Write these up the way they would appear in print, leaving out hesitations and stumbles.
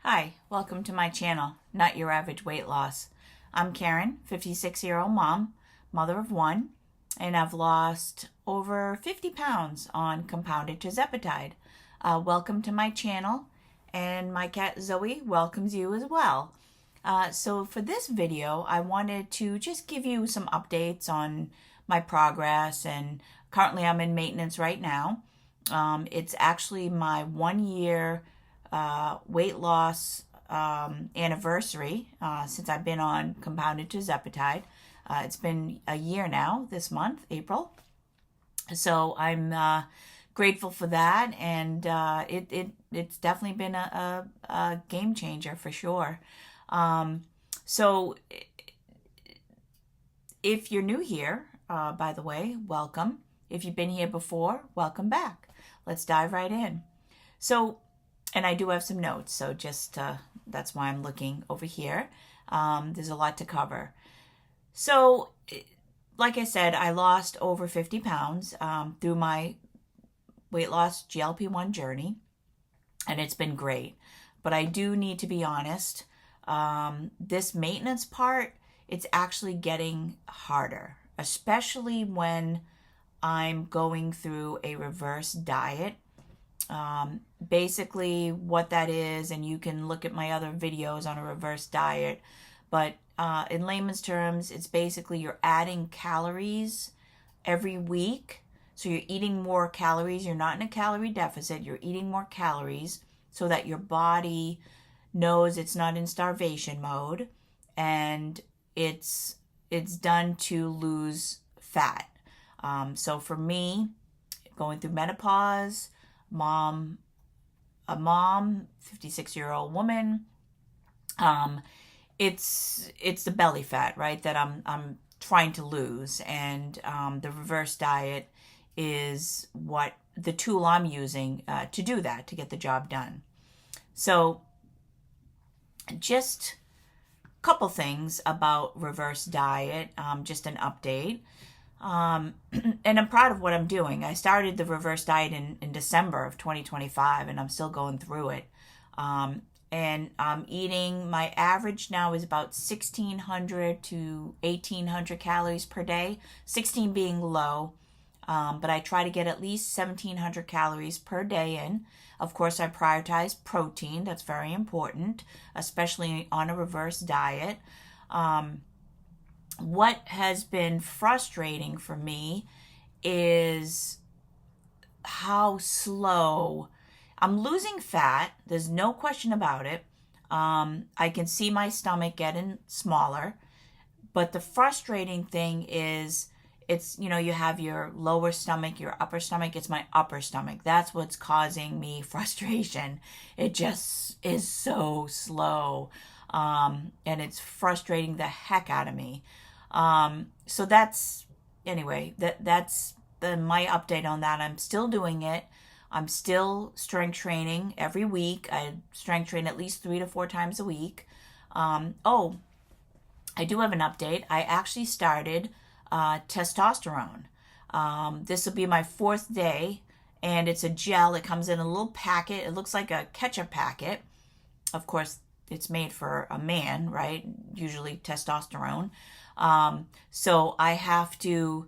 Hi, welcome to my channel, Not Your Average Weight Loss. I'm Karen, 56-year-old mom, mother of one, and I've lost over 50 pounds on compounded tirzepatide. Welcome to my channel, and my cat Zoe welcomes you as well. So for this video, I wanted to just give you some updates on my progress, and currently I'm in maintenance right now. It's actually my 1 year weight loss anniversary since I've been on compounded tirzepatide. It's been a year now this month, April. So I'm grateful for that, and it's definitely been a game changer for sure. So if you're new here, by the way, welcome. If you've been here before, welcome back. Let's dive right in. So, and I do have some notes, so just that's why I'm looking over here. There's a lot to cover. So, like I said, I lost over 50 pounds through my weight loss GLP-1 journey, and it's been great. But I do need to be honest, this maintenance part, it's actually getting harder, especially when I'm going through a reverse diet. Basically what that is, and you can look at my other videos on a reverse diet, but in layman's terms, it's basically you're adding calories every week. So you're eating more calories. You're not in a calorie deficit. You're eating more calories so that your body knows it's not in starvation mode, and it's done to lose fat. So for me, going through menopause, a mom, 56-year-old woman, it's the belly fat, right, that I'm trying to lose, and the reverse diet is what the tool I'm using to do that, to get the job done. So just a couple things about reverse diet, just an update. And I'm proud of what I'm doing. I started the reverse diet in December of 2025, and I'm still going through it. And I'm eating, my average now is about 1,600 to 1,800 calories per day, 16 being low. But I try to get at least 1,700 calories per day in. Of course, I prioritize protein. That's very important, especially on a reverse diet. What has been frustrating for me is how slow I'm losing fat. There's no question about it. I can see my stomach getting smaller, but the frustrating thing is you have your lower stomach, your upper stomach. It's my upper stomach. That's what's causing me frustration. It just is so slow. And it's frustrating the heck out of me. So that's my update on that. I'm still doing it. I'm still strength training every week. I strength train at least 3 to 4 times a week. I do have an update. I actually started testosterone. This will be my 4th day, and it's a gel. It comes in a little packet. It looks like a ketchup packet. Of course, it's made for a man, right? Usually testosterone. So I have to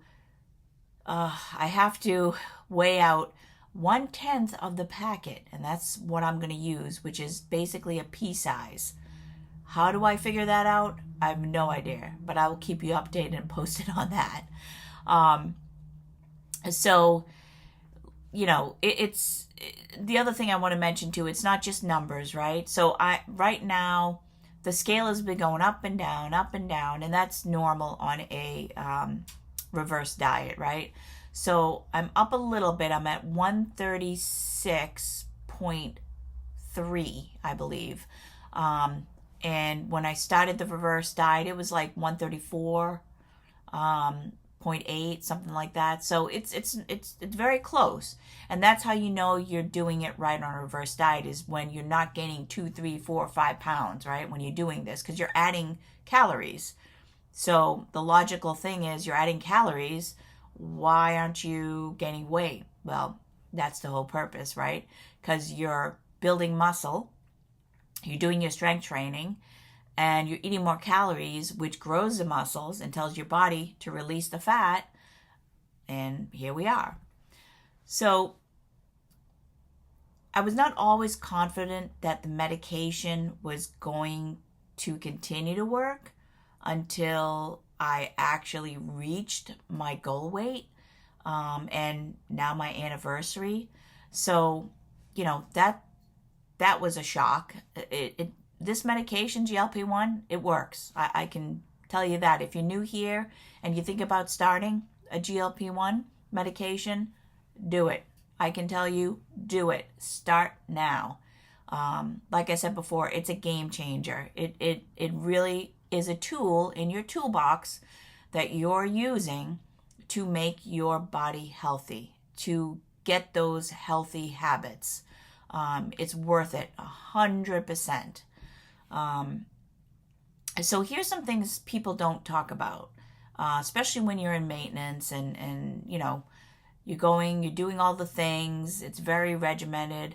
weigh out 1/10 of the packet, and that's what I'm going to use, which is basically a pea size. How do I figure that out? I have no idea, but I will keep you updated and posted on that. So, it's the other thing I want to mention too. It's not just numbers, right? So right now, the scale has been going up and down, and that's normal on a reverse diet, right? So I'm up a little bit. I'm at 136.3, I believe. And when I started the reverse diet, it was like 134.8, something like that. So it's very close, and that's how you know you're doing it right on a reverse diet, is when you're not gaining 2, 3, 4, 5 pounds, right? When you're doing this, because you're adding calories. So the logical thing is, you're adding calories. Why aren't you gaining weight? Well, that's the whole purpose, right? Because you're building muscle, you're doing your strength training, and you're eating more calories, which grows the muscles and tells your body to release the fat. And here we are. So I was not always confident that the medication was going to continue to work until I actually reached my goal weight, and now my anniversary. So, that was a shock. This medication, GLP-1, it works. I can tell you that. If you're new here and you think about starting a GLP-1 medication, do it. I can tell you, do it. Start now. Like I said before, it's a game changer. It really is a tool in your toolbox that you're using to make your body healthy, to get those healthy habits. It's worth it, 100%. So here's some things people don't talk about, especially when you're in maintenance and you're doing all the things. It's very regimented.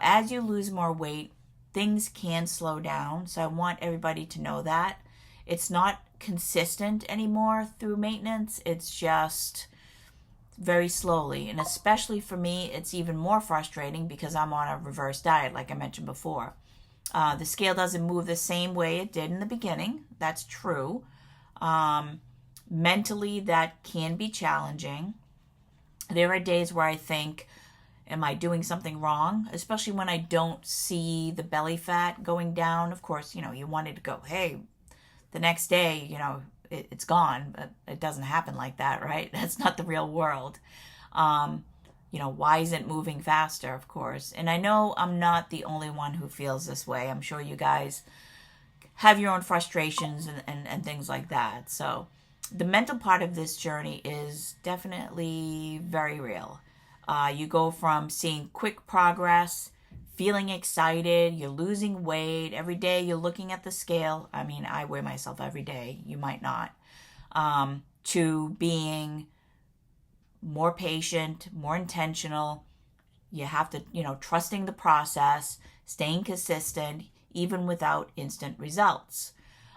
As you lose more weight, things can slow down. So I want everybody to know that. It's not consistent anymore through maintenance. It's just very slowly. And especially for me, it's even more frustrating because I'm on a reverse diet, like I mentioned before. The scale doesn't move the same way it did in the beginning. That's true. Mentally, that can be challenging. There are days where I think, am I doing something wrong? Especially when I don't see the belly fat going down. Of course, you want it to go, hey, the next day, it's gone, but it doesn't happen like that, right? That's not the real world. Why isn't it moving faster, of course? And I know I'm not the only one who feels this way. I'm sure you guys have your own frustrations and things like that. So the mental part of this journey is definitely very real. You go from seeing quick progress, feeling excited, you're losing weight. Every day you're looking at the scale. I mean, I weigh myself every day. You might not. To being more patient, more intentional. You have to, trusting the process, staying consistent, even without instant results.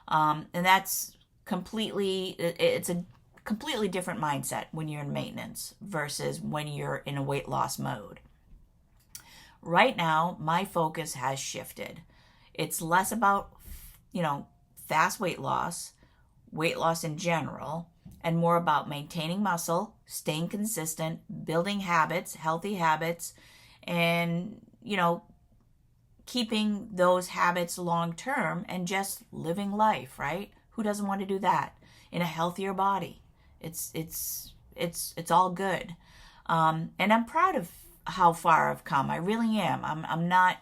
And that's it's a completely different mindset when you're in maintenance versus when you're in a weight loss mode. Right now, my focus has shifted. It's less about, fast weight loss in general, and more about maintaining muscle, staying consistent, building habits, healthy habits, and, keeping those habits long term and just living life, right? Who doesn't want to do that in a healthier body? It's all good. And I'm proud of how far I've come. I really am. I'm not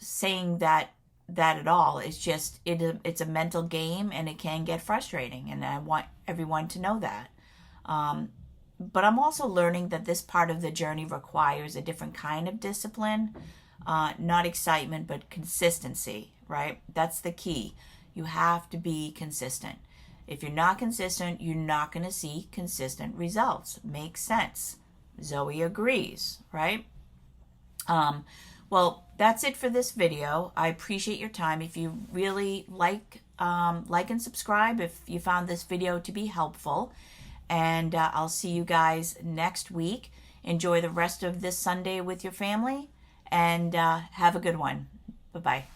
saying that at all. It's just it's a mental game, and it can get frustrating, and I want everyone to know that. But I'm also learning that this part of the journey requires a different kind of discipline, not excitement, but consistency, right? That's the key. You have to be consistent. If you're not consistent, you're not going to see consistent results. Makes sense. Zoe agrees, right? Well, that's it for this video. I appreciate your time. If you really like and subscribe if you found this video to be helpful. And I'll see you guys next week. Enjoy the rest of this Sunday with your family, and have a good one. Bye-bye.